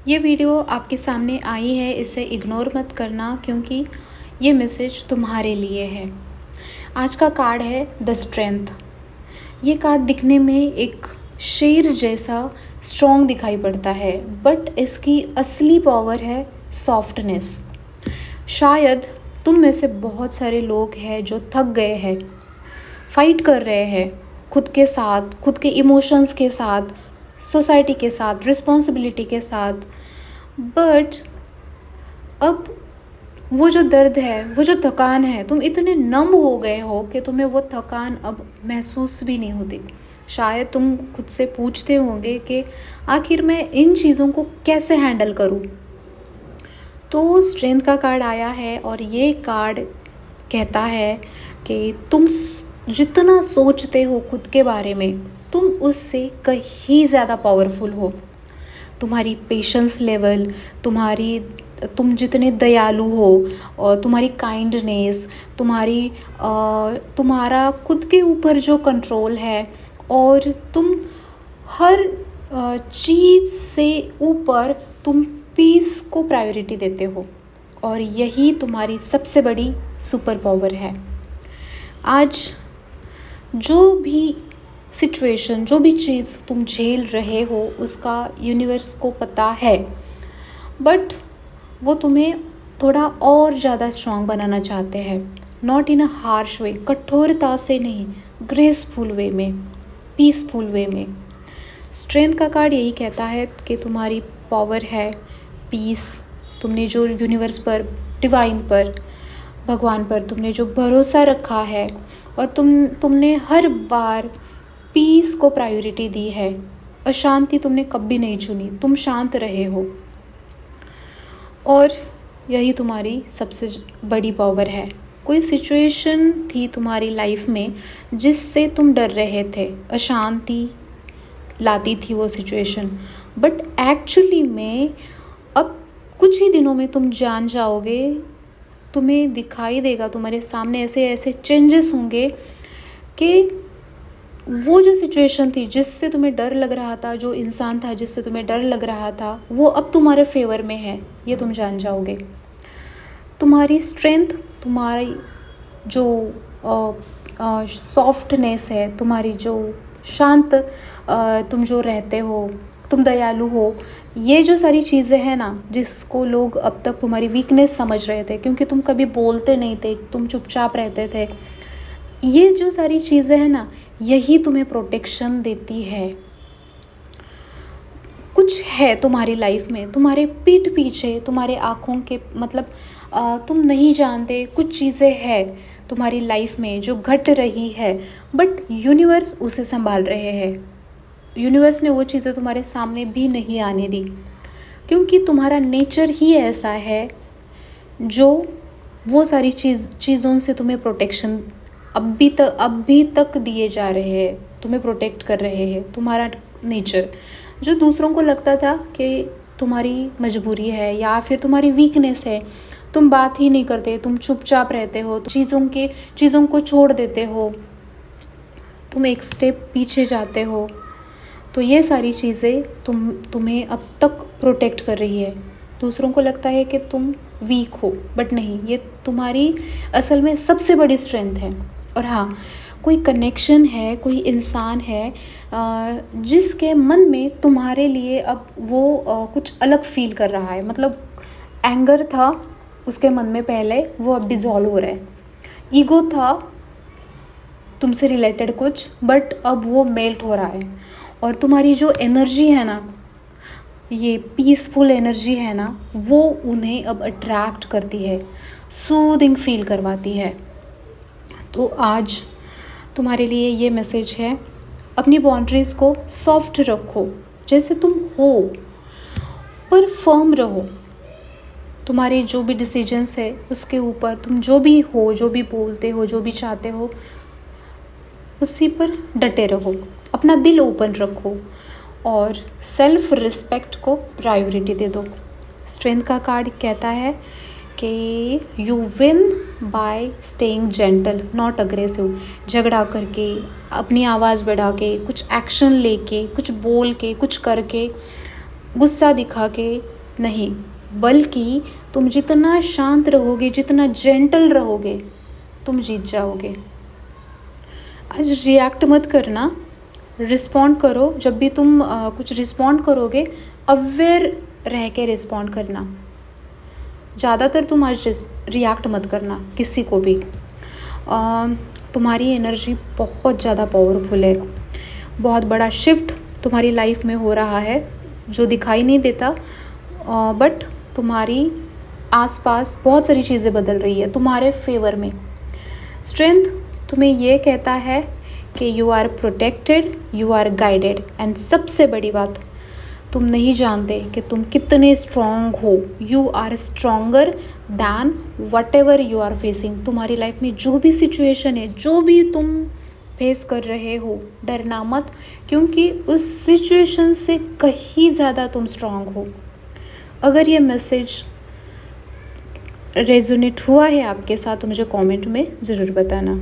ये वीडियो आपके सामने आई है, इसे इग्नोर मत करना क्योंकि ये मैसेज तुम्हारे लिए है। आज का कार्ड है द स्ट्रेंथ। ये कार्ड दिखने में एक शेर जैसा स्ट्रॉन्ग दिखाई पड़ता है, बट इसकी असली पावर है सॉफ्टनेस। शायद तुम में से बहुत सारे लोग हैं जो थक गए हैं, फाइट कर रहे हैं खुद के साथ, खुद के इमोशंस के साथ, सोसाइटी के साथ, रिस्पॉन्सिबिलिटी के साथ। बट अब वो जो दर्द है, वो जो थकान है, तुम इतने नम हो गए हो कि तुम्हें वो थकान अब महसूस भी नहीं होती। शायद तुम खुद से पूछते होंगे कि आखिर मैं इन चीज़ों को कैसे हैंडल करूं। तो स्ट्रेंथ का कार्ड आया है और ये कार्ड कहता है कि तुम जितना सोचते हो खुद के बारे में, तुम उससे कहीं ज़्यादा पावरफुल हो। तुम्हारी पेशेंस लेवल, तुम जितने दयालु हो, और तुम्हारी काइंडनेस, तुम्हारा खुद के ऊपर जो कंट्रोल है, और तुम हर चीज़ से ऊपर तुम पीस को प्रायोरिटी देते हो, और यही तुम्हारी सबसे बड़ी सुपर पावर है। आज जो भी सिचुएशन, जो भी चीज़ तुम झेल रहे हो, उसका यूनिवर्स को पता है, बट वो तुम्हें थोड़ा और ज़्यादा स्ट्रांग बनाना चाहते हैं। नॉट इन अ हार्श वे, कठोरता से नहीं, ग्रेसफुल वे में, पीसफुल वे में। स्ट्रेंथ का कार्ड यही कहता है कि तुम्हारी पावर है पीस। तुमने जो यूनिवर्स पर, डिवाइन पर, भगवान पर तुमने जो भरोसा रखा है, और तुमने हर बार पीस को प्रायोरिटी दी है। अशांति तुमने कभी नहीं चुनी, तुम शांत रहे हो, और यही तुम्हारी सबसे बड़ी पावर है। कोई सिचुएशन थी तुम्हारी लाइफ में जिससे तुम डर रहे थे, अशांति लाती थी वो सिचुएशन, बट एक्चुअली में अब कुछ ही दिनों में तुम जान जाओगे, तुम्हें दिखाई देगा, तुम्हारे सामने ऐसे ऐसे चेंजेस होंगे कि वो जो सिचुएशन थी जिससे तुम्हें डर लग रहा था, जो इंसान था जिससे तुम्हें डर लग रहा था, वो अब तुम्हारे फेवर में है, ये तुम जान जाओगे। तुम्हारी स्ट्रेंथ, तुम्हारी जो सॉफ्टनेस है, तुम्हारी जो शांत, तुम जो रहते हो, तुम दयालु हो, ये जो सारी चीज़ें हैं ना, जिसको लोग अब तक तुम्हारी वीकनेस समझ रहे थे क्योंकि तुम कभी बोलते नहीं थे, तुम चुपचाप रहते थे, ये जो सारी चीज़ें हैं ना, यही तुम्हें प्रोटेक्शन देती है। कुछ है तुम्हारी लाइफ में, तुम्हारे पीठ पीछे, तुम्हारे आँखों के मतलब तुम नहीं जानते कुछ चीज़ें हैं तुम्हारी लाइफ में जो घट रही है, बट यूनिवर्स उसे संभाल रहे हैं। यूनिवर्स ने वो चीज़ें तुम्हारे सामने भी नहीं आने दी, क्योंकि तुम्हारा नेचर ही ऐसा है जो वो सारी चीज़ों से तुम्हें प्रोटेक्शन अभी तक दिए जा रहे हैं, तुम्हें प्रोटेक्ट कर रहे हैं। तुम्हारा नेचर जो दूसरों को लगता था कि तुम्हारी मजबूरी है या फिर तुम्हारी वीकनेस है, तुम बात ही नहीं करते, तुम चुपचाप रहते हो, चीज़ों को छोड़ देते हो, तुम एक स्टेप पीछे जाते हो, तो ये सारी चीज़ें तुम्हें अब तक प्रोटेक्ट कर रही है। दूसरों को लगता है कि तुम वीक हो, बट नहीं, ये तुम्हारी असल में सबसे बड़ी स्ट्रेंथ है। और हाँ, कोई कनेक्शन है, कोई इंसान है जिसके मन में तुम्हारे लिए अब वो कुछ अलग फील कर रहा है। मतलब एंगर था उसके मन में पहले, वो अब डिज़ोल्व हो रहा है। ईगो था तुमसे रिलेटेड कुछ, बट अब वो मेल्ट हो रहा है। और तुम्हारी जो एनर्जी है ना, ये पीसफुल एनर्जी है ना, वो उन्हें अब अट्रैक्ट करती है, सूदिंग फील करवाती है। तो आज तुम्हारे लिए ये मैसेज है, अपनी बाउंड्रीज़ को सॉफ्ट रखो जैसे तुम हो, पर फर्म रहो। तुम्हारे जो भी डिसीजंस है उसके ऊपर, तुम जो भी हो, जो भी बोलते हो, जो भी चाहते हो, उसी पर डटे रहो। अपना दिल ओपन रखो और सेल्फ रिस्पेक्ट को प्रायोरिटी दे दो। स्ट्रेंथ का कार्ड कहता है कि you win bye staying gentle not aggressive. झगड़ा करके, अपनी आवाज़ बढ़ा के, कुछ एक्शन लेके, कुछ बोल के, कुछ करके गुस्सा दिखा के नहीं, बल्कि तुम जितना शांत रहोगे, जितना जेंटल रहोगे, तुम जीत जाओगे। आज रिएक्ट मत करना, रिस्पॉन्ड करो। जब भी तुम कुछ रिस्पॉन्ड करोगे, अवेयर रह के रिस्पॉन्ड करना। ज़्यादातर तुम आज रिएक्ट मत करना किसी को भी। तुम्हारी एनर्जी बहुत ज़्यादा पावरफुल है। बहुत बड़ा शिफ्ट तुम्हारी लाइफ में हो रहा है जो दिखाई नहीं देता, बट तुम्हारी आसपास बहुत सारी चीज़ें बदल रही है तुम्हारे फेवर में। स्ट्रेंथ तुम्हें ये कहता है कि you are protected, you are guided, and सबसे बड़ी बात, तुम नहीं जानते कि तुम कितने स्ट्रॉन्ग हो। You are stronger than whatever you are facing. तुम्हारी लाइफ में जो भी सिचुएशन है, जो भी तुम फेस कर रहे हो, डरना मत, क्योंकि उस सिचुएशन से कहीं ज़्यादा तुम स्ट्रॉन्ग हो। अगर ये मैसेज रेजोनेट हुआ है आपके साथ तो मुझे कमेंट में ज़रूर बताना।